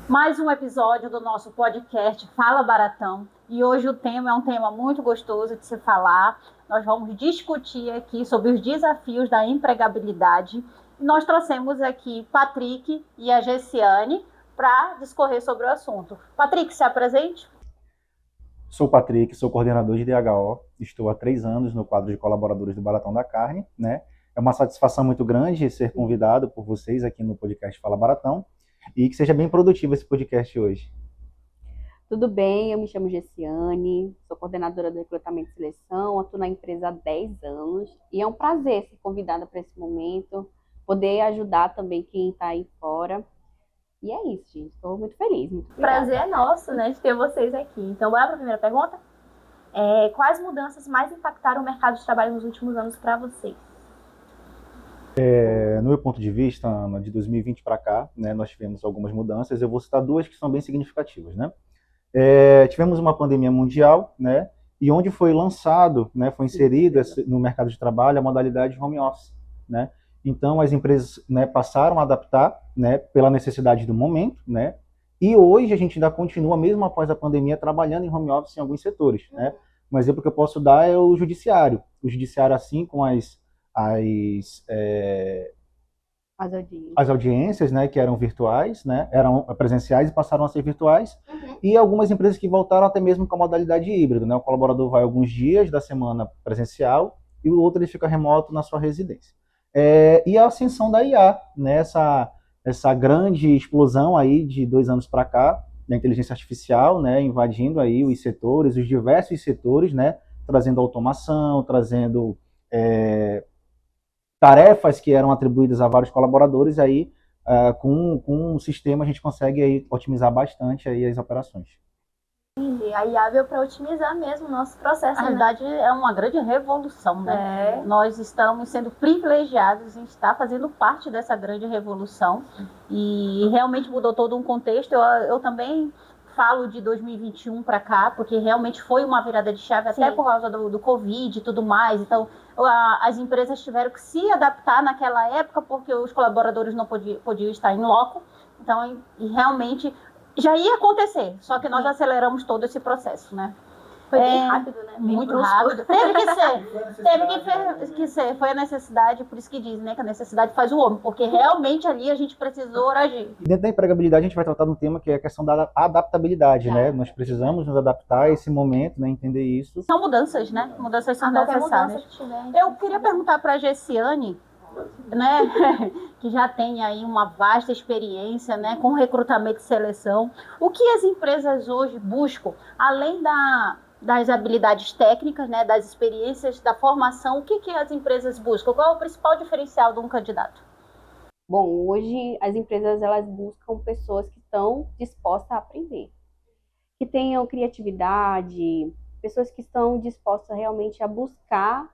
Mais um episódio do nosso podcast Fala Baratão. E hoje o tema é um tema muito gostoso de se falar. Nós vamos discutir aqui sobre os desafios da empregabilidade. E nós trouxemos aqui Patrick e a Gessiane para discorrer sobre o assunto. Patrick, se apresente. Sou o Patrick, sou coordenador de DHO, estou há 3 anos no quadro de colaboradores do Baratão da Carne, né? É uma satisfação muito grande ser convidado por vocês aqui no podcast Fala Baratão e que seja bem produtivo esse podcast hoje. Tudo bem, eu me chamo Gessiane, sou coordenadora do recrutamento e seleção, atuo na empresa há 10 anos e é um prazer ser convidada para esse momento, poder ajudar também quem está aí fora. E é isso, gente. Estou muito feliz. Muito prazer é nosso, né, de ter vocês aqui. Então, bora para a primeira pergunta? Quais mudanças mais impactaram o mercado de trabalho nos últimos anos para vocês? No meu ponto de vista, Ana, de 2020 para cá, né, nós tivemos algumas mudanças. Eu vou citar 2 que são bem significativas, né? Tivemos uma pandemia mundial, né? E onde foi lançado, né, foi inserido no mercado de trabalho a modalidade home office, né? Então, as empresas, né, passaram a adaptar, né, pela necessidade do momento, né? E hoje a gente ainda continua, mesmo após a pandemia, trabalhando em home office em alguns setores, né? Um exemplo que eu posso dar é o judiciário. O judiciário, assim, com as audiências, né, que eram virtuais, né, eram presenciais e passaram a ser virtuais, e algumas empresas que voltaram até mesmo com a modalidade híbrida, né? O colaborador vai alguns dias da semana presencial e o outro ele fica remoto na sua residência. E a ascensão da IA, né, essa grande explosão aí de 2 anos para cá, da inteligência artificial, né, invadindo aí os setores, os diversos setores, né, trazendo automação, trazendo tarefas que eram atribuídas a vários colaboradores, aí com um sistema a gente consegue aí otimizar bastante aí as operações. Entendi. A IA veio para otimizar mesmo o nosso processo. Na verdade, é uma grande revolução, né? Nós estamos sendo privilegiados em estar fazendo parte dessa grande revolução e realmente mudou todo um contexto. Eu também falo de 2021 para cá, porque realmente foi uma virada de chave, até por causa do Covid e tudo mais. Então, as empresas tiveram que se adaptar naquela época, porque os colaboradores não podiam estar em loco. Então, realmente já ia acontecer, só que nós aceleramos todo esse processo, né? Foi bem rápido, né? Bem muito brusco. rápido. Teve que ser. Foi a necessidade, por isso que dizem, né, que a necessidade faz o homem, porque realmente ali a gente precisou agir. E dentro da empregabilidade a gente vai tratar de um tema que é a questão da adaptabilidade, né? Nós precisamos nos adaptar a esse momento, né, entender isso. São mudanças, né? Mudanças são necessárias. Eu queria perguntar para a Gessiane, né, que já tem aí uma vasta experiência, né, com recrutamento e seleção. O que as empresas hoje buscam, além das habilidades técnicas, né, das experiências, da formação, o que as empresas buscam? Qual é o principal diferencial de um candidato? Bom, hoje as empresas elas buscam pessoas que estão dispostas a aprender, que tenham criatividade, pessoas que estão dispostas realmente a buscar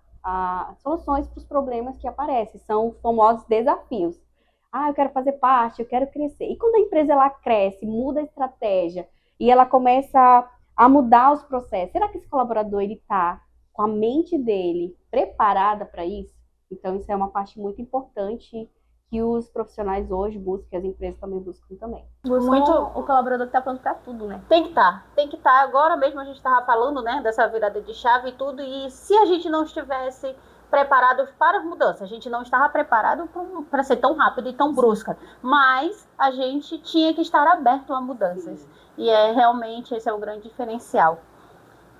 soluções para os problemas que aparecem, são os famosos desafios. Eu quero fazer parte, eu quero crescer. E quando a empresa ela cresce, muda a estratégia e ela começa a mudar os processos, será que esse colaborador ele está com a mente dele preparada para isso? Então isso é uma parte muito importante que os profissionais hoje buscam, que as empresas também buscam também. Muito o colaborador que está pronto para tudo, né? Tem que estar. Agora mesmo a gente estava falando, né, dessa virada de chave e tudo, e se a gente não estivesse preparados para as mudanças, a gente não estava preparado para ser tão rápido e tão brusca, mas a gente tinha que estar aberto a mudanças. E realmente esse é o grande diferencial.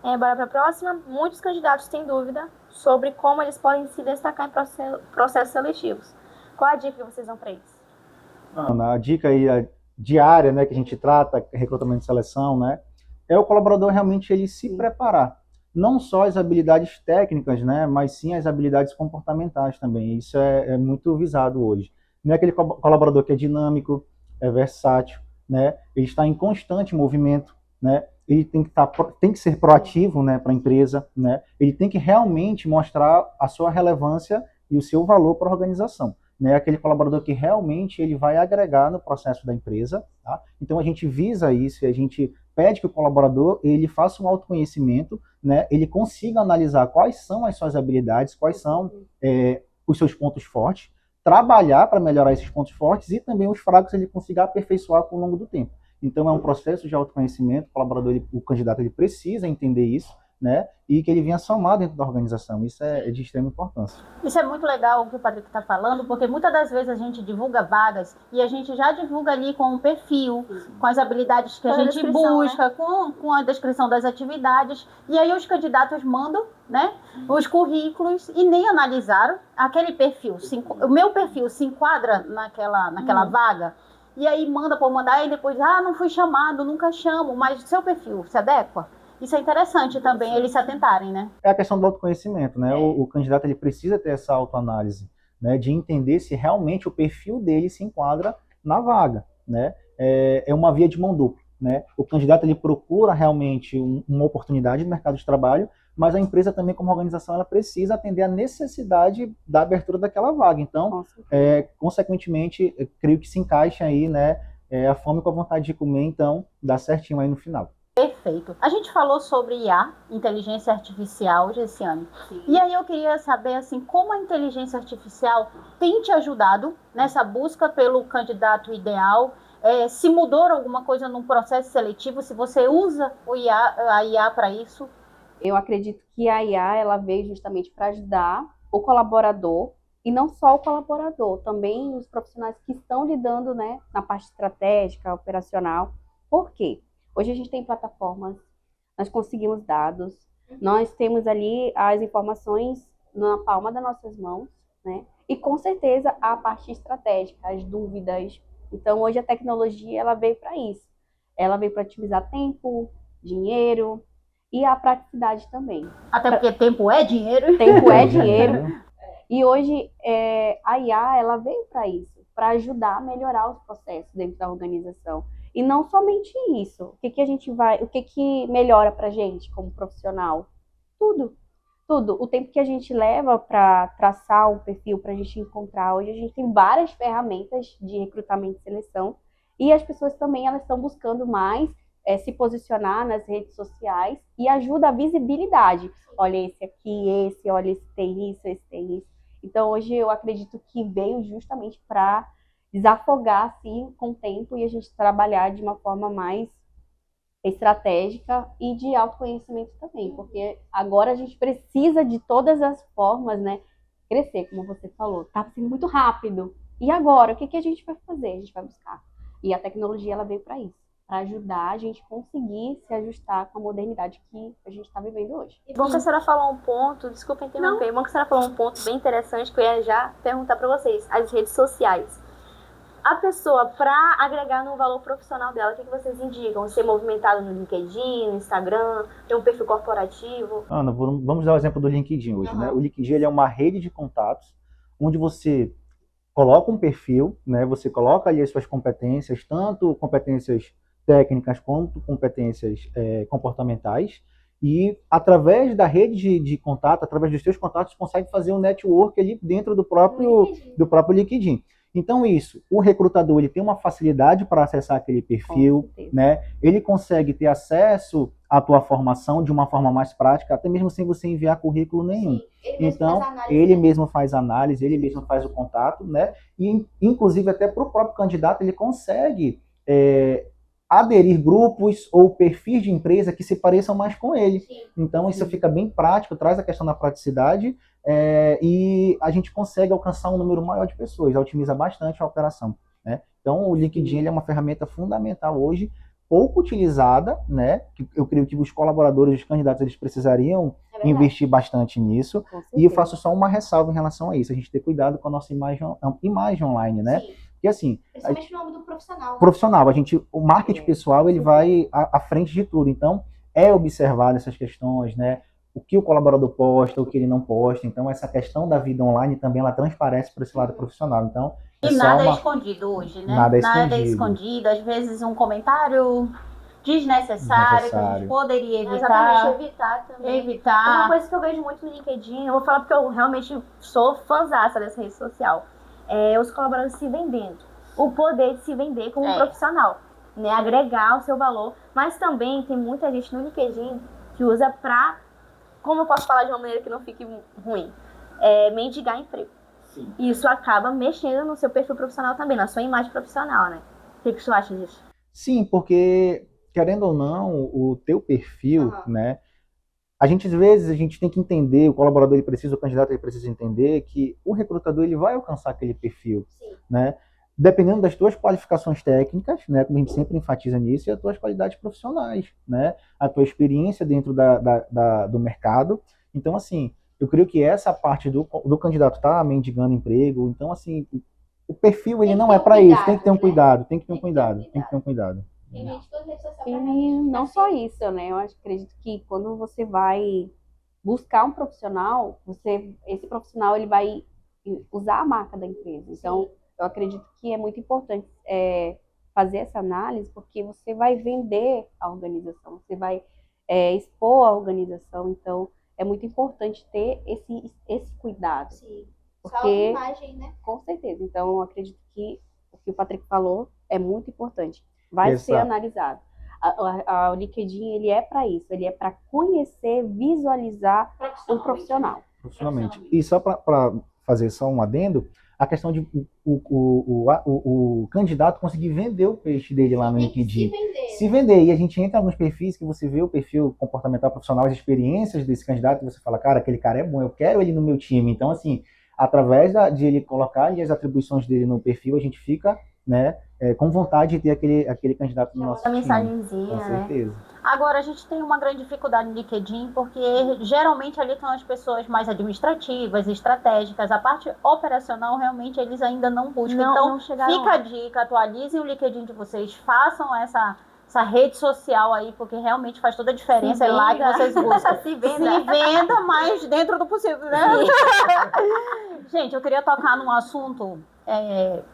Bora para a próxima. Muitos candidatos têm dúvida sobre como eles podem se destacar em processos seletivos. Qual a dica que vocês dão para eles? A dica aí diária, né, que a gente trata, recrutamento e seleção, né, é o colaborador realmente ele se preparar. Não só as habilidades técnicas, né, mas sim as habilidades comportamentais também. Isso é muito visado hoje. Não é aquele colaborador que é dinâmico, é versátil, né, ele está em constante movimento, né, ele tem que ser proativo, né, para a empresa, né, ele tem que realmente mostrar a sua relevância e o seu valor para a organização. Né, aquele colaborador que realmente ele vai agregar no processo da empresa, tá? Então a gente visa isso e a gente pede que o colaborador ele faça um autoconhecimento, né, ele consiga analisar quais são as suas habilidades, quais são os seus pontos fortes, trabalhar para melhorar esses pontos fortes e também os fracos ele consiga aperfeiçoar ao longo do tempo. Então, é um processo de autoconhecimento, o colaborador, o candidato, ele precisa entender isso, né? E que ele venha somar dentro da organização. Isso é de extrema importância. Isso é muito legal o que o Patrick está falando, porque muitas das vezes a gente divulga vagas e a gente já divulga ali com um perfil, com as habilidades que a gente busca, né? com a descrição das atividades, e aí os candidatos mandam, né, os currículos e nem analisaram aquele perfil. O meu perfil se enquadra naquela vaga, e aí manda por mandar, e depois, não fui chamado, nunca chamo, mas seu perfil se adequa? Isso é interessante também, eles se atentarem, né? É a questão do autoconhecimento, né? O candidato, ele precisa ter essa autoanálise, né? De entender se realmente o perfil dele se enquadra na vaga, né? É uma via de mão dupla, né? O candidato, ele procura realmente uma oportunidade no mercado de trabalho, mas a empresa também, como organização, ela precisa atender a necessidade da abertura daquela vaga. Então, consequentemente, eu creio que se encaixa aí, né? A fome com a vontade de comer, então, dá certinho aí no final. Perfeito. A gente falou sobre IA, inteligência artificial, Gessiane. E aí eu queria saber, assim, como a inteligência artificial tem te ajudado nessa busca pelo candidato ideal, se mudou alguma coisa no processo seletivo, se você usa a IA para isso? Eu acredito que a IA, ela veio justamente para ajudar o colaborador, e não só o colaborador, também os profissionais que estão lidando, né, na parte estratégica, operacional. Por quê? Hoje a gente tem plataformas, nós conseguimos dados, nós temos ali as informações na palma das nossas mãos, né? E com certeza a parte estratégica, as dúvidas. Então hoje a tecnologia, ela veio para isso. Ela veio para otimizar tempo, dinheiro e a praticidade também. Até porque tempo é dinheiro. Tempo é dinheiro. E hoje a IA, ela veio para isso, para ajudar a melhorar os processos dentro da organização. E não somente isso. O que melhora pra gente como profissional? Tudo. Tudo. O tempo que a gente leva para traçar um perfil, para a gente encontrar. Hoje a gente tem várias ferramentas de recrutamento e seleção. E as pessoas também, elas estão buscando mais se posicionar nas redes sociais, e ajuda a visibilidade. Olha esse aqui, olha esse tem isso, esse tem isso. Então hoje eu acredito que veio justamente para desafogar assim com o tempo e a gente trabalhar de uma forma mais estratégica e de autoconhecimento também, porque agora a gente precisa de todas as formas, né, crescer, como você falou, tá sendo muito rápido. E agora, o que a gente vai fazer? A gente vai buscar. E a tecnologia, ela veio para isso, para ajudar a gente conseguir se ajustar com a modernidade que a gente está vivendo hoje. E bom que a senhora falou um ponto, desculpa interromper, bom que a senhora falou um ponto bem interessante que eu ia já perguntar para vocês, as redes sociais. A pessoa, para agregar no valor profissional dela, o que vocês indicam? Ser movimentado no LinkedIn, no Instagram, ter um perfil corporativo? Ana, vamos dar o exemplo do LinkedIn hoje, né? O LinkedIn, ele é uma rede de contatos onde você coloca um perfil, né? Você coloca ali as suas competências, tanto competências técnicas quanto competências comportamentais, e através da rede de contato, através dos seus contatos, consegue fazer um network ali dentro do próprio LinkedIn. Então o recrutador, ele tem uma facilidade para acessar aquele perfil, né? Ele consegue ter acesso à tua formação de uma forma mais prática, até mesmo sem você enviar currículo nenhum. Então, ele mesmo faz análise, ele mesmo faz o contato, né? E, inclusive, até para o próprio candidato, ele consegue aderir grupos ou perfis de empresa que se pareçam mais com ele. Então, isso fica bem prático, traz a questão da praticidade, e a gente consegue alcançar um número maior de pessoas, otimiza bastante a operação, né? Então, o LinkedIn, ele é uma ferramenta fundamental hoje, pouco utilizada, né? Eu creio que os colaboradores, os candidatos, eles precisariam investir bastante nisso. E eu faço só uma ressalva em relação a isso, a gente ter cuidado com a nossa imagem online, né? Sim. Porque assim, principalmente no âmbito profissional. Profissional, o marketing pessoal, ele vai à frente de tudo. Então, observar essas questões, né? O que o colaborador posta, o que ele não posta. Então, essa questão da vida online também, ela transparece para esse lado profissional. Então, e nada é escondido hoje, né? Nada é escondido. Às vezes um comentário desnecessário que a gente poderia evitar. Exatamente, evitar também. Evitar. Uma coisa que eu vejo muito no LinkedIn, eu vou falar porque eu realmente sou fãzaça dessa rede social, os colaboradores se vendendo. O poder de se vender como um profissional, né? Agregar o seu valor. Mas também tem muita gente no LinkedIn que usa pra, como eu posso falar de uma maneira que não fique ruim, mendigar emprego. Sim. E isso acaba mexendo no seu perfil profissional também, na sua imagem profissional, né? O que você acha disso? Sim, porque, querendo ou não, o teu perfil, né? A gente, às vezes, a gente tem que entender, o colaborador ele precisa, o candidato ele precisa entender que o recrutador ele vai alcançar aquele perfil, né? Dependendo das tuas qualificações técnicas, né? Como a gente sempre enfatiza nisso, e as tuas qualidades profissionais, né? A tua experiência dentro do mercado. Então, assim, eu creio que essa parte do candidato tá mendigando emprego, então, assim, o perfil ele não é para isso, tem que ter um cuidado, tem que ter um cuidado, tem que ter um cuidado. E não só isso, né? Eu acredito que quando você vai buscar um profissional, esse profissional ele vai usar a marca da empresa. Então, eu acredito que é muito importante fazer essa análise, porque você vai vender a organização, você vai expor a organização. Então, é muito importante ter esse cuidado. Sim. Porque, imagem, né? Com certeza. Então, eu acredito que o que o Patrick falou é muito importante. Vai ser analisado. O LinkedIn, ele é para isso, ele é para conhecer, visualizar o profissional. Profissionalmente. E só para fazer só um adendo, a questão de o candidato conseguir vender o peixe dele lá no LinkedIn. Se vender. E a gente entra em alguns perfis que você vê o perfil comportamental profissional, as experiências desse candidato, e você fala, cara, aquele cara é bom, eu quero ele no meu time. Então, assim, através de ele colocar ali as atribuições dele no perfil, a gente fica, né, com vontade de ter aquele candidato no nosso time. Mensagenzinha, com certeza. Né? Agora, a gente tem uma grande dificuldade no LinkedIn, porque geralmente ali estão as pessoas mais administrativas, estratégicas. A parte operacional, realmente, eles ainda não buscam. Então, fica a dica, atualizem o LinkedIn de vocês, façam essa rede social aí, porque realmente faz toda a diferença. É lá que vocês buscam. Se venda, mas dentro do possível, né? Gente, eu queria tocar num assunto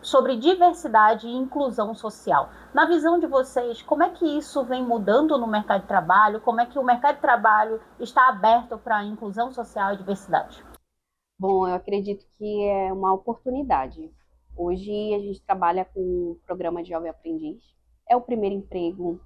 sobre diversidade e inclusão social. Na visão de vocês, como é que isso vem mudando no mercado de trabalho? Como é que o mercado de trabalho está aberto para a inclusão social e diversidade? Bom, eu acredito que é uma oportunidade. Hoje a gente trabalha com o programa de Jovem Aprendiz. É o primeiro emprego.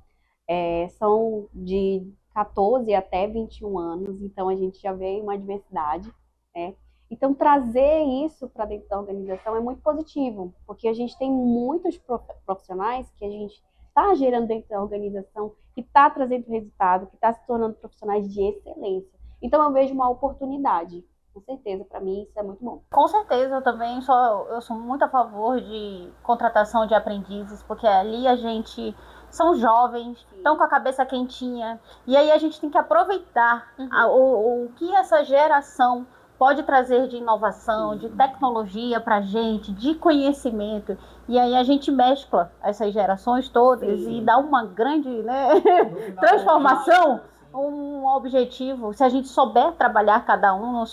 São de 14 até 21 anos, então a gente já vê uma diversidade, né? Então, trazer isso para dentro da organização é muito positivo, porque a gente tem muitos profissionais que a gente está gerando dentro da organização, que está trazendo resultado, que está se tornando profissionais de excelência. Então, eu vejo uma oportunidade. Com certeza, para mim isso é muito bom. Com certeza, eu também eu sou muito a favor de contratação de aprendizes, porque ali a gente são jovens, estão com a cabeça quentinha, e aí a gente tem que aproveitar o que essa geração pode trazer de inovação, de tecnologia para a gente, de conhecimento, e aí a gente mescla essas gerações todas e dá uma grande, né, transformação, um objetivo. Se a gente souber trabalhar cada um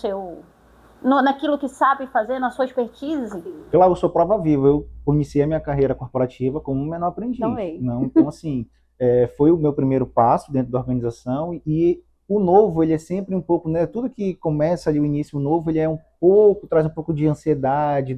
naquilo que sabe fazer, na sua expertise. Claro, eu sou prova viva. Eu iniciei a minha carreira corporativa como um menor aprendiz. Não, então, assim, foi o meu primeiro passo dentro da organização e o novo, ele é sempre um pouco, né? Tudo que começa ali, o início, o novo, ele é traz um pouco de ansiedade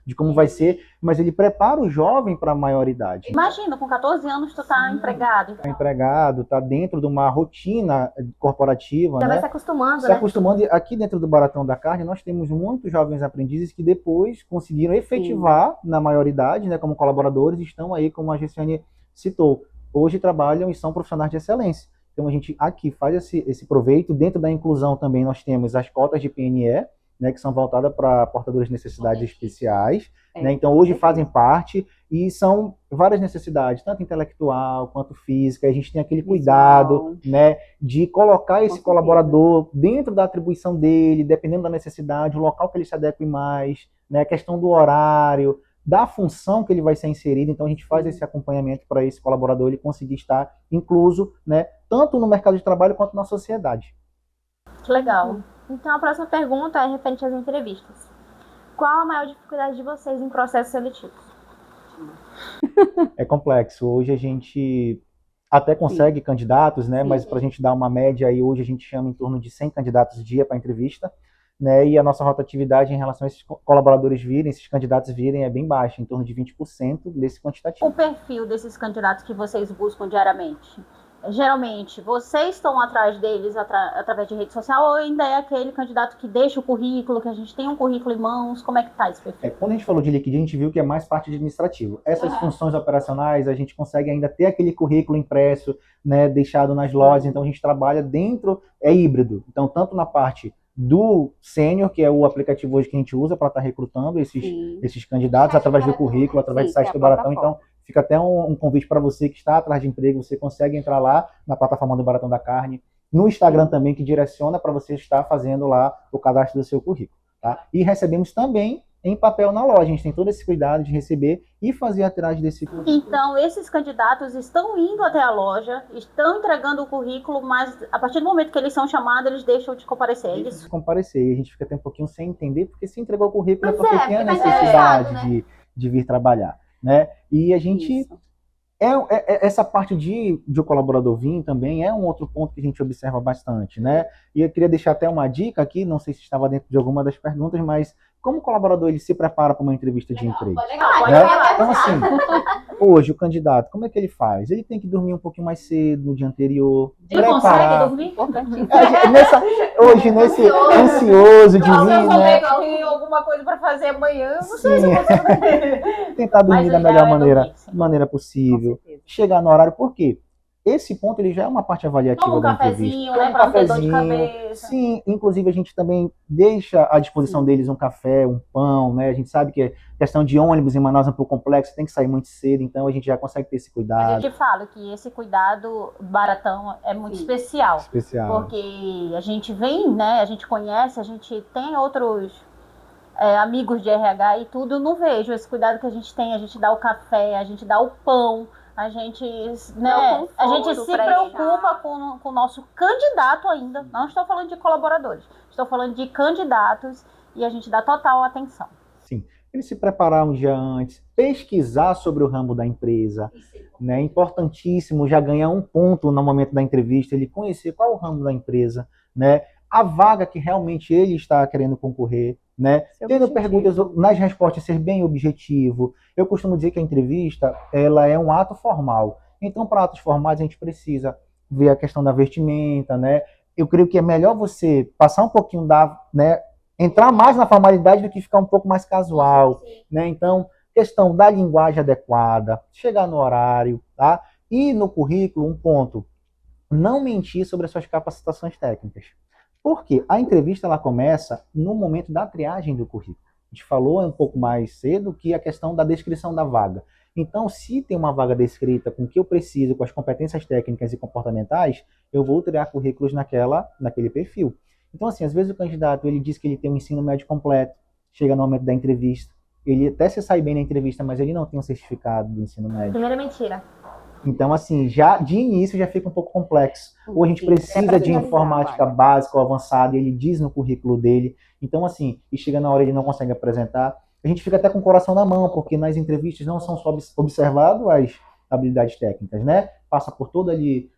de como vai ser, mas ele prepara o jovem para a maioridade. Imagina, com 14 anos tu tá empregado. Tá empregado, tá dentro de uma rotina corporativa, já né? vai se acostumando, Se acostumando. Aqui dentro do Baratão da Carne, nós temos muitos jovens aprendizes que depois conseguiram efetivar na maioridade, né, como colaboradores, e estão aí, como a Gessiane citou, hoje trabalham e são profissionais de excelência. Então, a gente aqui faz esse proveito. Dentro da inclusão também nós temos as cotas de PNE, né, que são voltadas para portadores de necessidades especiais. Né? Então, hoje fazem parte e são várias necessidades, tanto intelectual quanto física. A gente tem aquele cuidado, né, de colocar esse colaborador dentro da atribuição dele, dependendo da necessidade, o local que ele se adeque mais, né, a questão do horário, da função que ele vai ser inserido. Então, a gente faz esse acompanhamento para esse colaborador ele conseguir estar incluso, né, tanto no mercado de trabalho quanto na sociedade. Que legal. Então, a próxima pergunta é referente às entrevistas. Qual a maior dificuldade de vocês em processos seletivos? É complexo. Hoje a gente até consegue candidatos, né, mas para a gente dar uma média aí, hoje a gente chama em torno de 100 candidatos dia para entrevista. Né, e a nossa rotatividade em relação a esses colaboradores virem, esses candidatos virem, é bem baixa, em torno de 20% desse quantitativo. O perfil desses candidatos que vocês buscam diariamente geralmente, vocês estão atrás deles através de rede social ou ainda é aquele candidato que deixa o currículo, que a gente tem um currículo em mãos? Como é que tá esse perfil? Quando a gente falou de LinkedIn, a gente viu que é mais parte administrativa. Essas funções operacionais, a gente consegue ainda ter aquele currículo impresso, né, deixado nas lojas, então a gente trabalha dentro, é híbrido. Então, tanto na parte do sênior, que é o aplicativo hoje que a gente usa para estar recrutando esses candidatos, através do currículo, através do site do Baratão. Então, fica até um convite para você que está atrás de emprego, você consegue entrar lá na plataforma do Baratão da Carne, no Instagram também, que direciona para você estar fazendo lá o cadastro do seu currículo. Tá? E recebemos também em papel na loja. A gente tem todo esse cuidado de receber e fazer a tiragem desse currículo. Então, esses candidatos estão indo até a loja, estão entregando o currículo, mas a partir do momento que eles são chamados, eles deixam de comparecer, é isso? Comparecer. E a gente fica até um pouquinho sem entender, porque se entregou o currículo é Pois porque é, tem a porque necessidade tá né? de vir trabalhar. Né? E a gente... Isso. Essa parte de o colaborador vir também é um outro ponto que a gente observa bastante, né? E eu queria deixar até uma dica aqui, não sei se estava dentro de alguma das perguntas, mas como o colaborador ele se prepara para uma entrevista de emprego? Né? Então, assim, hoje o candidato, como é que ele faz? Ele tem que dormir um pouquinho mais cedo no dia anterior, Ele consegue dormir? Hoje, nesse ansioso de vir, né? Eu tenho alguma coisa para fazer amanhã, não sei se eu consigo dormir. Tentar dormir Mas da o melhor ideal é dormir, maneira possível. Com certeza. Chegar no horário, por quê? Esse ponto ele já é uma parte avaliativa Toma um da cafezinho, entrevista. né, Um para não ter dor de cafezinho. cabeça. Sim, inclusive a gente também deixa à disposição deles um café, um pão, né? A gente sabe que a questão de ônibus em Manaus é um pouco complexa, tem que sair muito cedo, então a gente já consegue ter esse A cuidado gente fala que esse cuidado Baratão é muito especial. especial. Porque a gente vem, né? A gente conhece, a gente tem outros amigos de RH e tudo. Eu não vejo esse cuidado que a gente tem. A gente dá o café, a gente dá o pão, a gente, né? A gente se preocupa com o nosso candidato ainda. Não estou falando de colaboradores, estou falando de candidatos e a gente dá total atenção. Sim, ele se preparar um dia antes, pesquisar sobre o ramo da empresa, né? Importantíssimo já ganhar um ponto no momento da entrevista, ele conhecer qual é o ramo da empresa, né? A vaga que realmente ele está querendo concorrer, né? Tendo perguntas nas respostas, ser bem objetivo. Eu costumo dizer que a entrevista ela é um ato formal. Então, para atos formais, a gente precisa ver a questão da vestimenta, né? Eu creio que é melhor você passar um pouquinho né? Entrar mais na formalidade do que ficar um pouco mais casual, né? Então, questão da linguagem adequada, chegar no horário, tá? E no currículo, um ponto, não mentir sobre as suas capacitações técnicas. Por quê? A entrevista ela começa no momento da triagem do currículo. A gente falou um pouco mais cedo que a questão da descrição da vaga. Então, se tem uma vaga descrita com o que eu preciso, com as competências técnicas e comportamentais, eu vou criar currículos naquele perfil. Então, assim, às vezes o candidato ele diz que ele tem um ensino médio completo, chega no momento da entrevista, ele até se sai bem na entrevista, mas ele não tem um certificado do ensino médio. Primeira mentira. Então, assim, já de início já fica um pouco complexo. Ou a gente precisa de informática básica ou avançada, e ele diz no currículo dele. Então, assim, e chega na hora ele não consegue apresentar. A gente fica até com o coração na mão, porque nas entrevistas não são só observadas as habilidades técnicas, né? Passa por toda ali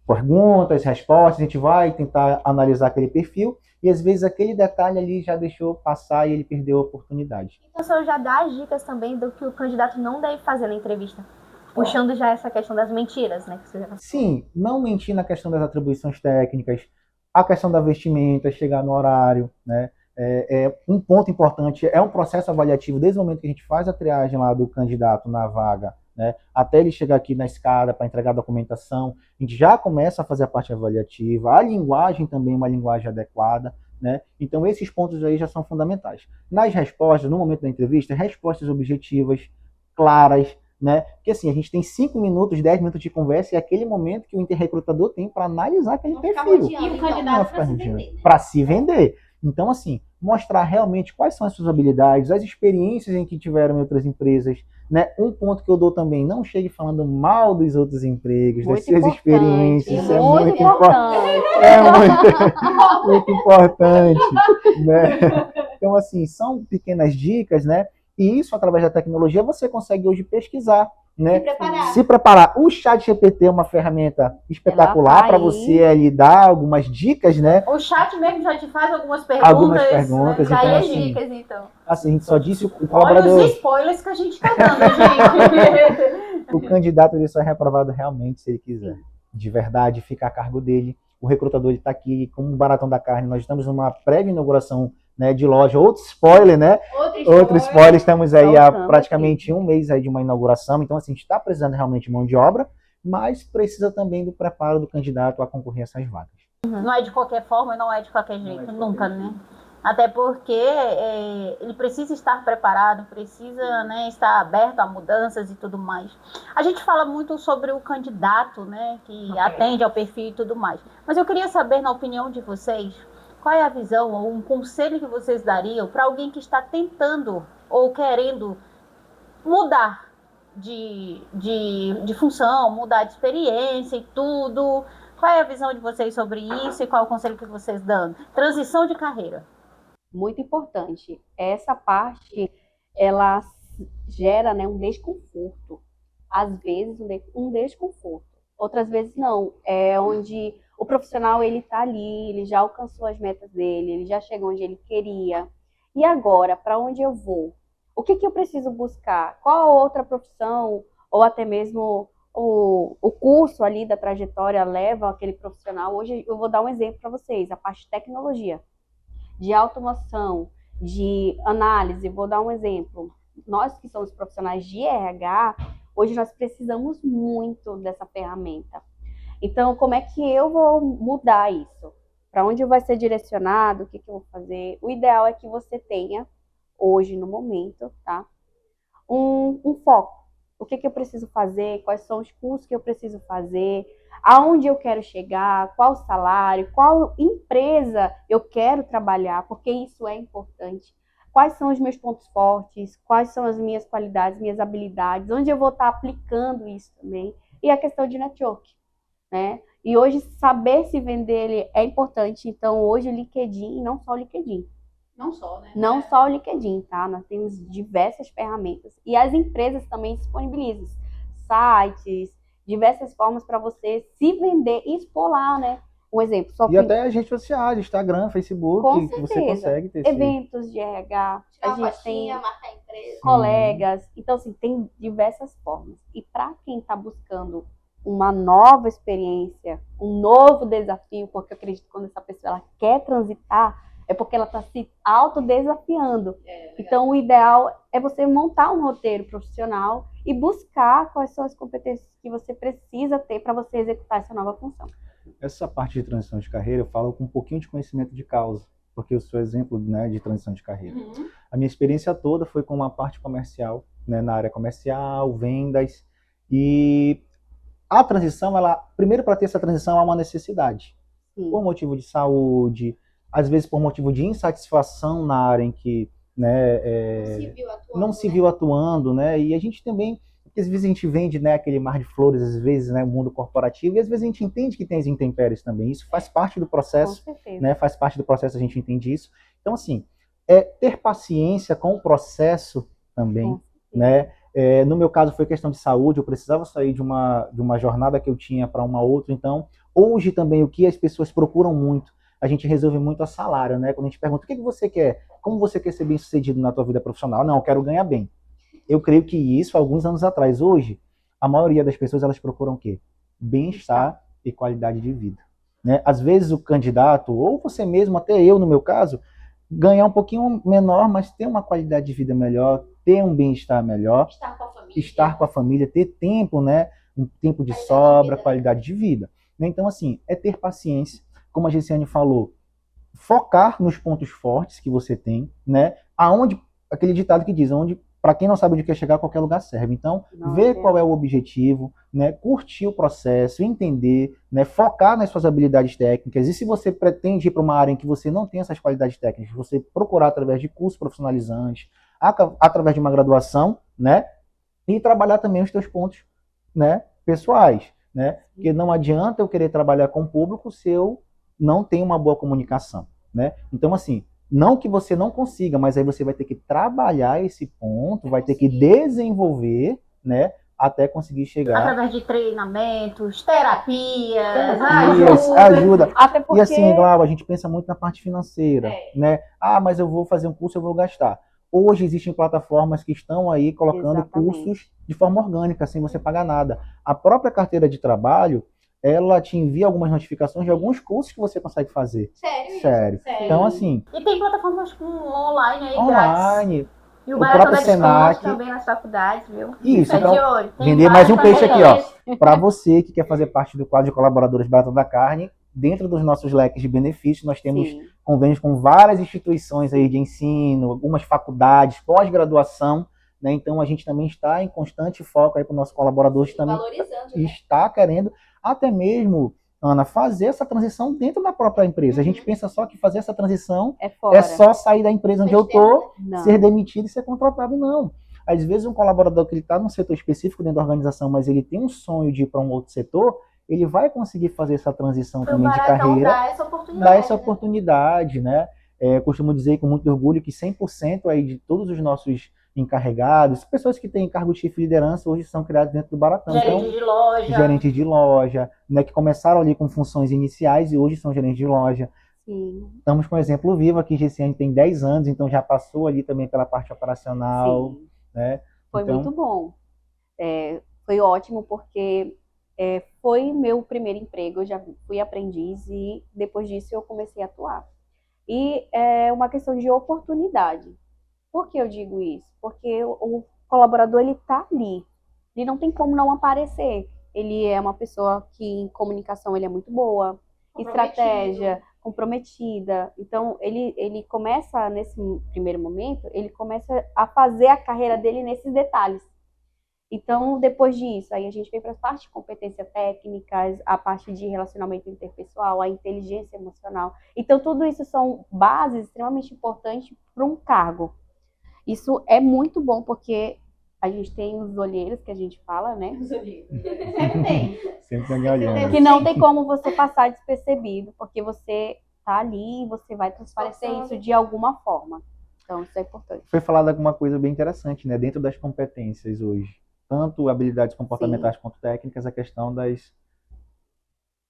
perguntas, respostas, a gente vai tentar analisar aquele perfil, e às vezes aquele detalhe ali já deixou passar e ele perdeu a oportunidade. Então, o senhor já dá as dicas também do que o candidato não deve fazer na entrevista. Puxando já essa questão das mentiras, né? Que você já... Sim, não mentir na questão das atribuições técnicas, a questão da vestimenta, chegar no horário, né? Um ponto importante, é um processo avaliativo desde o momento que a gente faz a triagem lá do candidato na vaga, né? Até ele chegar aqui na escada para entregar a documentação, a gente já começa a fazer a parte avaliativa, a linguagem também é uma linguagem adequada, né? Então esses pontos aí já são fundamentais. Nas respostas, no momento da entrevista, respostas objetivas, claras, né? Porque assim, a gente tem 5 minutos, 10 minutos de conversa e é aquele momento que o interrecrutador tem para analisar aquele perfil. E o candidato para se vender. Para se vender. Então, assim, mostrar realmente quais são as suas habilidades, as experiências em que tiveram em outras empresas, né? Um ponto que eu dou também, não chegue falando mal dos outros empregos, das suas experiências. Isso é muito importante. É muito importante, né? Então, assim, são pequenas dicas, né? E isso, através da tecnologia, você consegue hoje pesquisar, né? Se preparar. O ChatGPT é uma ferramenta espetacular para você ali dar algumas dicas, né? O chat mesmo já te faz algumas perguntas. Algumas perguntas. Né? Então, Daí as assim, dicas, então. Assim, a gente só disse o colaborador... Olha os spoilers que a gente tá dando, gente. O candidato ele só é reprovado realmente se ele quiser. de verdade fica a cargo dele. O recrutador está aqui, como o Baratão da Carne, nós estamos numa prévia inauguração, né, de loja. Outro spoiler, né? Outro spoiler, estamos aí há praticamente um mês aí de uma inauguração. Então, assim, a gente está precisando realmente de mão de obra, mas precisa também do preparo do candidato a concorrer a essas vagas. Não é de qualquer forma, não é de qualquer jeito, nunca, né? Até porque ele precisa estar preparado, precisa, né, estar aberto a mudanças e tudo mais. A gente fala muito sobre o candidato, né, que atende ao perfil e tudo mais. Mas eu queria saber, na opinião de vocês, qual é a visão ou um conselho que vocês dariam para alguém que está tentando ou querendo mudar de função, mudar de experiência e tudo. Qual é a visão de vocês sobre isso e qual é o conselho que vocês dão? Transição de carreira. Muito importante. Essa parte, ela gera, né, um desconforto. Às vezes, um desconforto. Outras vezes, não. É onde o profissional, ele tá ali, ele já alcançou as metas dele, ele já chegou onde ele queria. E agora, para onde eu vou? O que eu preciso buscar? Qual outra profissão, ou até mesmo o curso ali da trajetória leva aquele profissional? Hoje eu vou dar um exemplo para vocês, a parte de tecnologia, de automação, de análise. Vou dar um exemplo. Nós que somos profissionais de RH, hoje nós precisamos muito dessa ferramenta. Então, como é que eu vou mudar isso? Para onde vai ser direcionado? O que eu vou fazer? O ideal é que você tenha, hoje, no momento, tá? Um foco. O que eu preciso fazer? Quais são os cursos que eu preciso fazer? Aonde eu quero chegar? Qual salário? Qual empresa eu quero trabalhar? Porque isso é importante. Quais são os meus pontos fortes? Quais são as minhas qualidades, minhas habilidades? Onde eu vou estar aplicando isso também? E a questão de network, né? E hoje saber se vender ele é importante. Então hoje o LinkedIn, não só o LinkedIn. Não só, né? Não só o LinkedIn, tá? Nós temos diversas ferramentas. E as empresas também disponibilizam sites, diversas formas para você se vender e expor lá, né? Um exemplo. E até as redes sociais, Instagram, Facebook, que você consegue ter. Eventos de RH, a gente tem marcar empresa, colegas. Então, assim, tem diversas formas. E para quem está buscando uma nova experiência, um novo desafio, porque eu acredito que quando essa pessoa ela quer transitar, é porque ela está se autodesafiando. Então, o ideal é você montar um roteiro profissional e buscar quais são as competências que você precisa ter para você executar essa nova função. Essa parte de transição de carreira, eu falo com um pouquinho de conhecimento de causa, porque eu sou exemplo, né, de transição de carreira. A minha experiência toda foi com uma parte comercial, né, na área comercial, vendas, e a transição, primeiro, para ter essa transição, há uma necessidade. Sim. Por motivo de saúde, às vezes por motivo de insatisfação na área em que, né, não se viu atuando, né? E a gente também, porque às vezes a gente vende, né, aquele mar de flores, às vezes, né, o mundo corporativo, e às vezes a gente entende que tem as intempéries também. Isso faz parte do processo, né? Faz parte do processo, a gente entende isso. Então, assim, ter paciência com o processo também, né? No meu caso foi questão de saúde, eu precisava sair de uma jornada que eu tinha para uma outra. Então, hoje também o que as pessoas procuram muito, a gente resolve muito a salário, né? Quando a gente pergunta o que você quer, como você quer ser bem sucedido na tua vida profissional? Não, eu quero ganhar bem. Eu creio que isso, alguns anos atrás, hoje, a maioria das pessoas, elas procuram o quê? Bem-estar e qualidade de vida, né? Às vezes o candidato, ou você mesmo, até eu no meu caso, ganhar um pouquinho menor, mas ter uma qualidade de vida melhor, ter um bem-estar melhor, estar com a família, ter tempo, né? Um tempo de sobra, qualidade de vida. Então, assim, é ter paciência, como a Gessiane falou, focar nos pontos fortes que você tem, né? Aquele ditado que diz, para quem não sabe onde quer chegar, qualquer lugar serve. Então, ver qual é o objetivo, né? Curtir o processo, entender, né? Focar nas suas habilidades técnicas. E se você pretende ir para uma área em que você não tem essas qualidades técnicas, você procurar através de cursos profissionalizantes, através de uma graduação, né? E trabalhar também os teus pontos, né, pessoais, né? Porque não adianta eu querer trabalhar com o público se eu não tenho uma boa comunicação, né? Então, assim, não que você não consiga, mas aí você vai ter que trabalhar esse ponto, vai ter que desenvolver, né, até conseguir chegar. Através de treinamentos, terapias, ajuda. Até porque... E assim, Glaucia, a gente pensa muito na parte financeira, né? Mas eu vou fazer um curso, eu vou gastar. Hoje existem plataformas que estão aí colocando cursos de forma orgânica, sem você pagar nada. A própria carteira de trabalho, ela te envia algumas notificações de alguns cursos que você consegue fazer. Sério? Sério. Então, assim, E tem plataformas online aí grátis. online, E o o barato próprio da desconto Senac. também nas faculdades, viu? Isso, Fica então, de olho. Tem vender mais um várias peixe aqui, parcerias. ó. Para você que quer fazer parte do quadro de colaboradores Barata da Carne, dentro dos nossos leques de benefícios, nós temos Sim. convênios com várias instituições aí de ensino, algumas faculdades, pós-graduação, né? Então a gente também está em constante foco aí para os nossos colaboradores também Valorizando, está querendo até mesmo, Ana, fazer essa transição dentro da própria empresa. A gente pensa só que fazer essa transição É fora. é só sair da empresa onde eu tô, Não. ser demitido e ser contratado, não. Às vezes um colaborador que ele está num setor específico dentro da organização, mas ele tem um sonho de ir para um outro setor, ele vai conseguir fazer essa transição também de carreira, dá essa oportunidade. dar essa oportunidade, né? Costumo dizer com muito orgulho que 100% aí de todos os nossos encarregados, pessoas que têm cargo de chefe de liderança, hoje são criados dentro do Baratão. Gerente de loja. Gerentes de loja, né, que começaram ali com funções iniciais e hoje são gerentes de loja. Sim. Estamos com um exemplo vivo aqui, Gessiane tem 10 anos, então já passou ali também pela parte operacional. Sim. Né? Foi Então, muito bom. Foi ótimo porque foi meu primeiro emprego, eu já fui aprendiz e depois disso eu comecei a atuar. E é uma questão de oportunidade. Por que eu digo isso? Porque o colaborador, ele está ali. Ele não tem como não aparecer. Ele é uma pessoa que em comunicação ele é muito boa, estratégia, comprometida. Então, ele começa, nesse primeiro momento, ele começa a fazer a carreira dele nesses detalhes. Então, depois disso, aí a gente vem para as partes de competência técnicas, a parte de relacionamento interpessoal, a inteligência emocional. Então, tudo isso são bases extremamente importantes para um cargo. Isso é muito bom porque a gente tem os olheiros que a gente fala, né? Os olheiros. Sempre tem. sempre tem alguém olhando. Que não tem como você passar despercebido, porque você tá ali e você vai transparecer isso de alguma forma. Então, isso é importante. Foi falado alguma coisa bem interessante, né? Dentro das competências hoje, tanto habilidades comportamentais quanto técnicas, a questão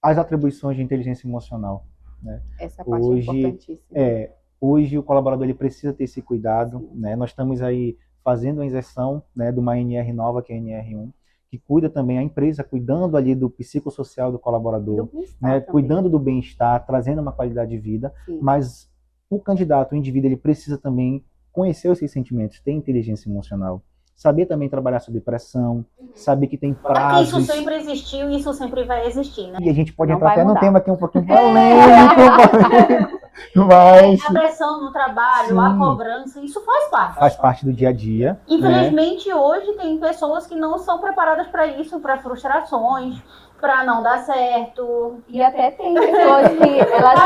as atribuições de inteligência emocional, né? Essa parte Hoje, é importantíssima. Hoje o colaborador ele precisa ter esse cuidado, né? Nós estamos aí fazendo a inserção, né, de uma NR nova, que é a NR1, que cuida também, a empresa cuidando ali do psicossocial do colaborador, né, cuidando do bem-estar, trazendo uma qualidade de vida. Sim. Mas o candidato, o indivíduo, ele precisa também conhecer os seus sentimentos, ter inteligência emocional, saber também trabalhar sob pressão, saber que tem prazos. Porque isso sempre existiu e isso sempre vai existir, né? E a gente pode Não entrar até mudar. num tema aqui um pouquinho polêmico, mas A pressão no trabalho, sim, a cobrança, isso faz parte. Faz parte do dia a dia. Infelizmente, hoje tem pessoas que não são preparadas para isso, para frustrações, para não dar certo. E até tem pessoas que elas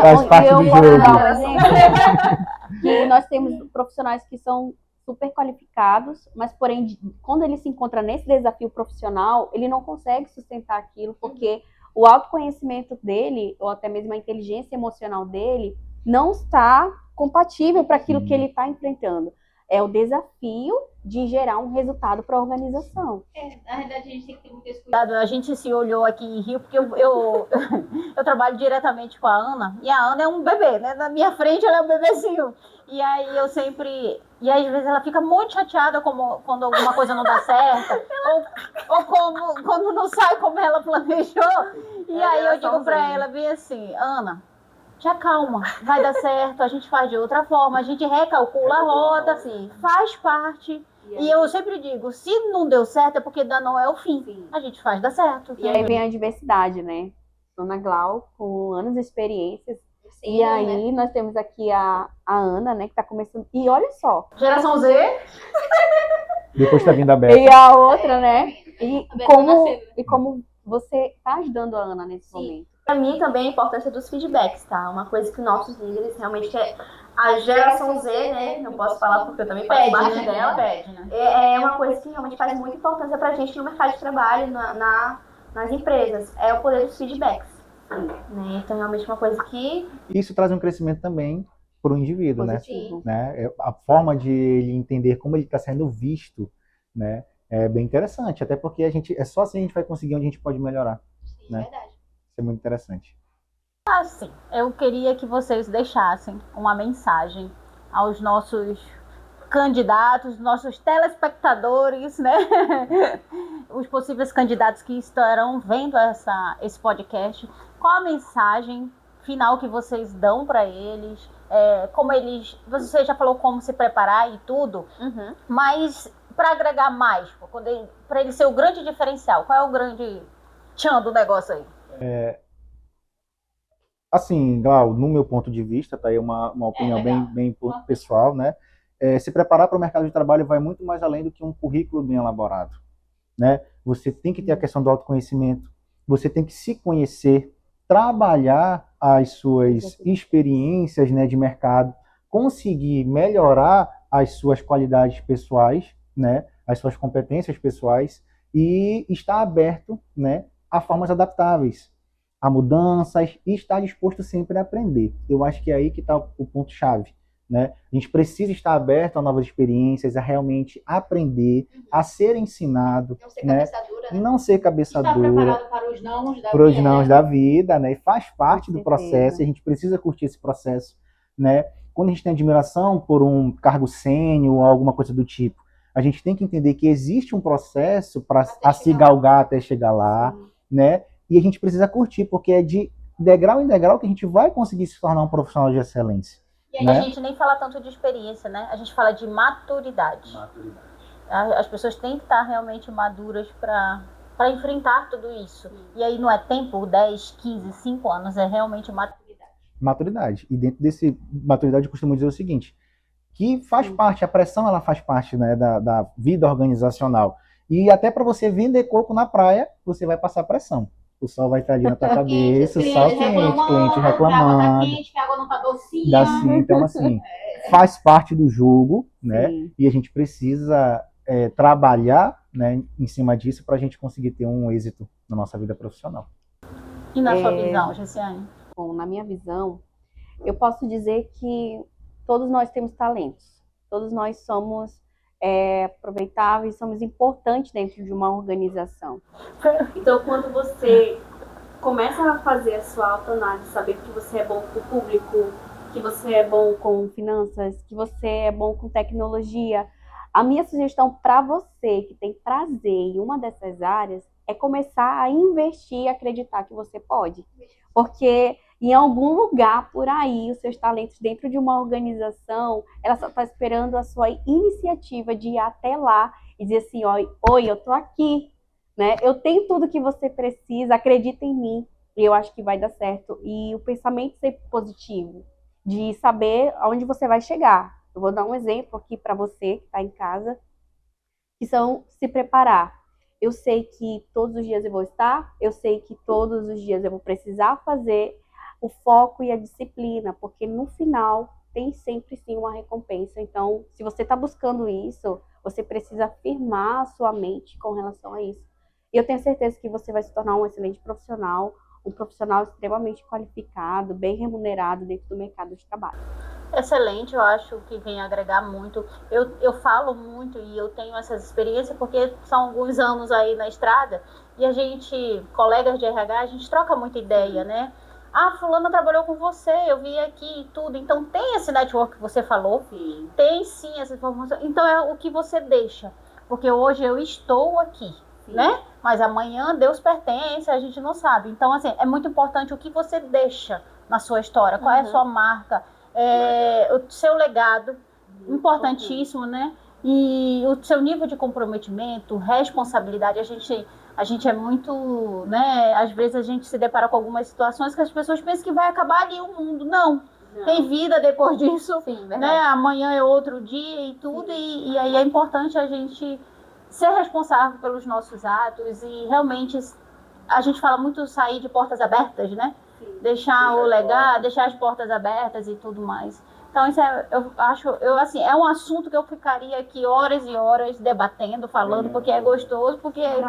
Faz parte do jogo. Dar um exemplo, que nós temos profissionais que são super qualificados, mas porém, quando ele se encontra nesse desafio profissional, ele não consegue sustentar aquilo, porque o autoconhecimento dele, ou até mesmo a inteligência emocional dele, não está compatível para aquilo que ele está enfrentando. É o desafio de gerar um resultado para a organização. Na verdade, a gente tem que ter muito cuidado. A gente se olhou aqui em Rio, porque eu trabalho diretamente com a Ana, e a Ana é um bebê, né? Na minha frente ela é um bebezinho. E aí eu sempre... E aí, às vezes ela fica muito chateada quando alguma coisa não dá certo, ou quando não sai como ela planejou. E aí eu digo pra ela bem assim, Ana, te acalma, vai dar certo, a gente faz de outra forma, a gente recalcula a rota, faz parte. E eu sempre digo, se não deu certo é porque ainda não é o fim. Sim. A gente faz dar certo. E aí vem a diversidade, né? Dona Glau, com anos de experiências. Sim, e aí nós temos aqui a Ana, né, que tá começando. E olha só. Geração Z. Depois tá vindo a Beta. E a outra, né? E como você tá ajudando a Ana nesse momento? Para mim também a importância dos feedbacks, tá? Uma coisa que nossos líderes realmente a geração Z, né? Não posso falar porque eu também faço parte dela. É uma coisa que realmente faz muita importância pra gente no mercado de trabalho, nas empresas. É o poder dos feedbacks. Né? Então, realmente uma coisa que... Isso traz um crescimento também para o indivíduo, positivo, né? A forma de ele entender como ele está sendo visto, né? É bem interessante, até porque é só assim a gente vai conseguir onde a gente pode melhorar. Sim, né? Verdade. Isso é muito interessante. Assim, eu queria que vocês deixassem uma mensagem aos nossos candidatos, nossos telespectadores, né? Os possíveis candidatos que estarão vendo esse podcast, qual a mensagem final que vocês dão para eles? Você já falou como se preparar e tudo, mas para agregar mais, para ele ser o grande diferencial, qual é o grande tchan do negócio aí? Assim, Glau, no meu ponto de vista, tá aí uma opinião bem pessoal, né? Se preparar para o mercado de trabalho vai muito mais além do que um currículo bem elaborado, né? Você tem que ter a questão do autoconhecimento, você tem que se conhecer, trabalhar as suas experiências, né, de mercado, conseguir melhorar as suas qualidades pessoais, né, as suas competências pessoais e estar aberto, né, a formas adaptáveis, a mudanças e estar disposto sempre a aprender. Eu acho que é aí que está o ponto-chave, né? A gente precisa estar aberto a novas experiências, a realmente aprender, a ser ensinado, Não ser né? cabeça dura, E não ser cabeça estar dura preparado para os nãos da para os vida, nãos da vida, né? E faz parte do certeza. processo, a gente precisa curtir esse processo, né? Quando a gente tem admiração por um cargo sênior ou alguma coisa do tipo, a gente tem que entender que existe um processo para se galgar até chegar lá, né? E a gente precisa curtir, porque é de degrau em degrau que a gente vai conseguir se tornar um profissional de excelência. E aí, né? a gente nem fala tanto de experiência, né? A gente fala de maturidade. As pessoas têm que estar realmente maduras para enfrentar tudo isso. E aí não é tempo, 10, 15, 5 anos, é realmente maturidade. Maturidade. E dentro desse maturidade eu costumo dizer o seguinte, que faz parte, a pressão ela faz parte, né, da vida organizacional. E até para você vender coco na praia, você vai passar pressão. O sol vai estar ali na tua cabeça, o sol quente, cliente reclamando. A água tá quente, que a água não tá docinha. Então, assim, faz parte do jogo, né? Sim. E a gente precisa trabalhar, né, em cima disso para a gente conseguir ter um êxito na nossa vida profissional. E na sua visão, Gessiane? Bom, na minha visão, eu posso dizer que todos nós temos talentos. Todos nós somos aproveitáveis, somos importantes dentro de uma organização. Então, quando você começa a fazer a sua autoanálise, saber que você é bom com o público, que você é bom com finanças, que você é bom com tecnologia, a minha sugestão para você que tem prazer em uma dessas áreas é começar a investir e acreditar que você pode. Porque em algum lugar por aí, os seus talentos dentro de uma organização, ela só está esperando a sua iniciativa de ir até lá e dizer assim, oi, eu tô aqui, né? Eu tenho tudo que você precisa, acredita em mim. E eu acho que vai dar certo. E o pensamento sempre positivo, de saber aonde você vai chegar. Eu vou dar um exemplo aqui para você que está em casa, que são se preparar. Eu sei que todos os dias eu vou estar, eu sei que todos os dias eu vou precisar fazer o foco e a disciplina, porque no final tem sempre sim uma recompensa. Então, se você está buscando isso, você precisa firmar a sua mente com relação a isso. E eu tenho certeza que você vai se tornar um excelente profissional, um profissional extremamente qualificado, bem remunerado dentro do mercado de trabalho. Excelente, eu acho que vem agregar muito. Eu falo muito e eu tenho essas experiências porque são alguns anos aí na estrada e a gente, colegas de RH, a gente troca muita ideia, né? Ah, fulana trabalhou com você, eu vi aqui e tudo. Então tem esse network que você falou, Sim. Tem sim essa informação. Então é o que você deixa, porque hoje eu estou aqui, né? Mas amanhã Deus pertence, a gente não sabe. Então, assim, é muito importante o que você deixa na sua história, qual é a sua marca, o seu legado, importantíssimo, né? E o seu nível de comprometimento, responsabilidade, a gente é muito, né? Às vezes a gente se depara com algumas situações que as pessoas pensam que vai acabar ali o mundo. Não. Tem vida depois disso, né? Amanhã é outro dia e tudo, e aí é importante a gente ser responsável pelos nossos atos e realmente a gente fala muito sair de portas abertas, né? Deixar o legado, deixar as portas abertas e tudo mais. Então isso assim, é um assunto que eu ficaria aqui horas e horas debatendo, falando, porque é gostoso, porque é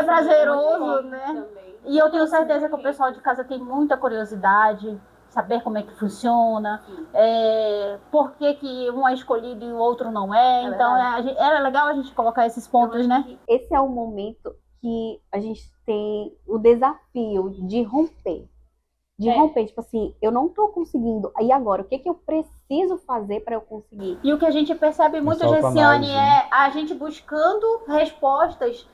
prazeroso, né? E eu tenho certeza que o pessoal de casa tem muita curiosidade, saber como é que funciona, por que um é escolhido e o outro não é. Então era legal a gente colocar esses pontos, né? Esse é o momento que a gente tem o desafio de romper. De romper, tipo assim, eu não tô conseguindo. E agora, o que que eu preciso fazer para eu conseguir? E o que a gente percebe muito, Essa Gessiane, autoanálise, é a gente buscando respostas.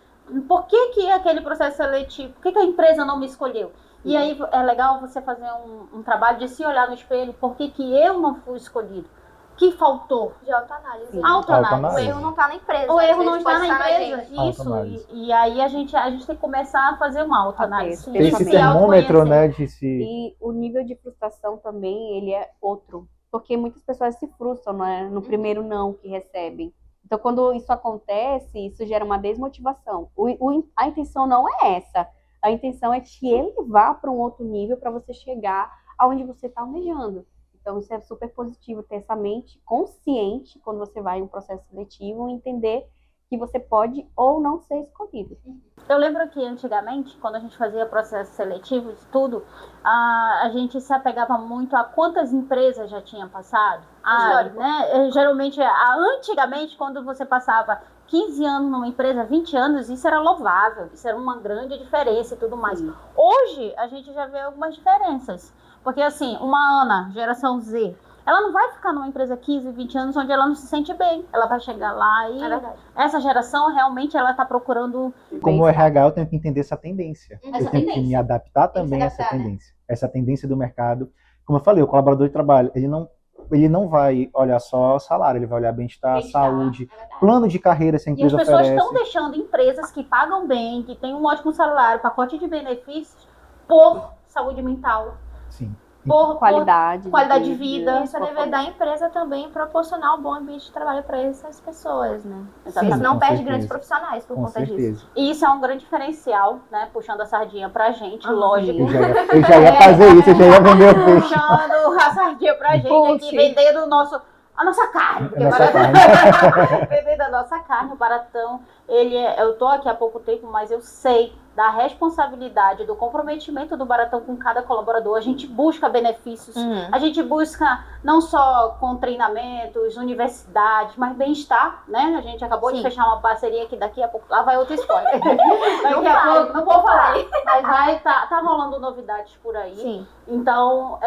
Por que aquele processo seletivo, por que a empresa não me escolheu? E aí é legal você fazer um trabalho de se olhar no espelho, por que eu não fui escolhido? O que faltou? De autoanálise. Sim. Autoanálise. O Autoanálise. erro não tá na empresa. O às erro vezes não está pode na estar empresa. gente. Isso. Autoanálise. E aí a gente tem que começar a fazer uma autoanálise. Sim. Esse Se termômetro, né, de se... E o nível de frustração também, ele é outro. Porque muitas pessoas se frustram, né, no primeiro não que recebem. Então, quando isso acontece, isso gera uma desmotivação. A intenção não é essa. A intenção é te elevar para um outro nível para você chegar aonde você está almejando. Então, isso é super positivo, ter essa mente consciente quando você vai em um processo seletivo e entender que você pode ou não ser escolhido. Eu lembro que antigamente, quando a gente fazia processo seletivo de tudo, a gente se apegava muito a quantas empresas já tinham passado. Histórico. Né? Geralmente, antigamente, quando você passava 15 anos numa empresa, 20 anos, isso era louvável, isso era uma grande diferença e tudo mais. Sim. Hoje, a gente já vê algumas diferenças. Porque, assim, uma Ana, geração Z, ela não vai ficar numa empresa 15, 20 anos onde ela não se sente bem. Ela vai chegar lá e... É verdade. Essa geração, realmente, ela está procurando... Como RH, eu tenho que entender essa tendência. Essa Eu tenho que tendência. me adaptar Tem que se também a essa adaptar, né? tendência. Essa tendência do mercado. Como eu falei, o colaborador de trabalho, ele não vai olhar só salário, ele vai olhar bem-estar, saúde, plano de carreira se a E as empresa pessoas oferece. estão deixando empresas que pagam bem, que têm um ótimo salário, pacote de benefícios, por saúde mental, Sim. por Qualidade de vida. Isso é dever da empresa também proporcionar um bom ambiente de trabalho para essas pessoas, né? Exatamente. Isso não com perde certeza. grandes profissionais por Com conta disso. certeza. E isso é um grande diferencial, né? Puxando a sardinha pra gente, lógico. Eu já ia fazer isso, eu já ia vender o peixe. Puxando a sardinha pra gente Puxa. aqui, vendendo a nossa carne. Porque Nossa vendendo a nossa carne, o Baratão, eu tô aqui há pouco tempo, mas eu sei da responsabilidade, do comprometimento do Baratão com cada colaborador. A gente busca benefícios, a gente busca não só com treinamentos, universidades, mas bem-estar, né? A gente acabou de Sim. fechar uma parceria que daqui a pouco, lá vai outra spoiler. Daqui a pouco, não vou falar, mas vai tá rolando novidades por aí. Sim. Então,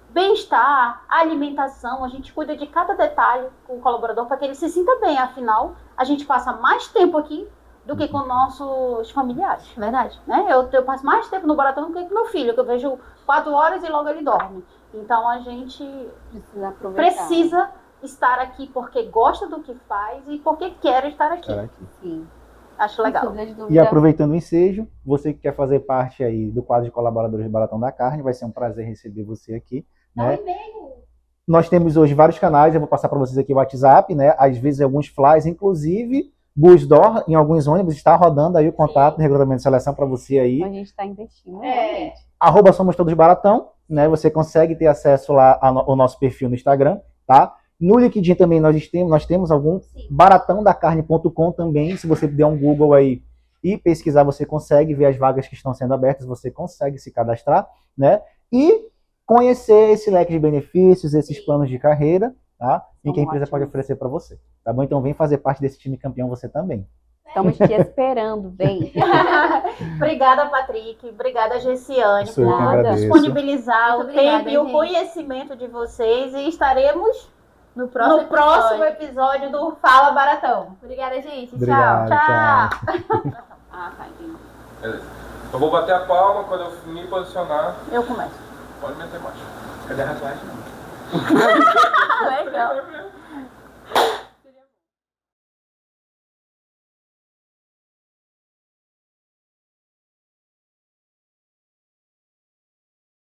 bem-estar, alimentação, a gente cuida de cada detalhe com o colaborador para que ele se sinta bem. Afinal, a gente passa mais tempo aqui do que com nossos familiares. Verdade. Né? Eu passo mais tempo no Baratão do que com meu filho, que eu vejo 4 horas e logo ele dorme. Então, a gente Precisa aproveitar. precisa estar aqui porque gosta do que faz e porque quer estar aqui. Sim. Acho legal. Sem sombra de dúvida. E aproveitando o ensejo, você que quer fazer parte aí do quadro de colaboradores do Baratão da Carne, vai ser um prazer receber você aqui. Né? Nós temos hoje vários canais, eu vou passar para vocês aqui o WhatsApp, né? Às vezes alguns flyers, inclusive Busdor, em alguns ônibus, está rodando aí o contato no regulamento de seleção para você aí. A gente está investindo. Realmente. @somos todos Baratão, né? Você consegue ter acesso lá ao nosso perfil no Instagram, tá? No LinkedIn também nós temos algum baratãodacarne.com também. Se você der um Google aí e pesquisar, você consegue ver as vagas que estão sendo abertas, você consegue se cadastrar, né? E conhecer esse leque de benefícios, esses planos de carreira, tá? E que a empresa pode oferecer para você, tá bom? Então vem fazer parte desse time campeão você também. Estamos te esperando, vem. Obrigada, Patrick. Obrigada, Gessiane, Sou eu que por agradeço. disponibilizar Muito o obrigada, tempo e o gente. conhecimento de vocês. E estaremos No no próximo próximo episódio do Fala Baratão. Obrigada, gente. Obrigado, Tchau. tchau. Ah, tá, entendi. Beleza. Eu vou bater a palma quando eu me posicionar. Eu começo. Pode meter mais. Cadê a rapaz? Legal.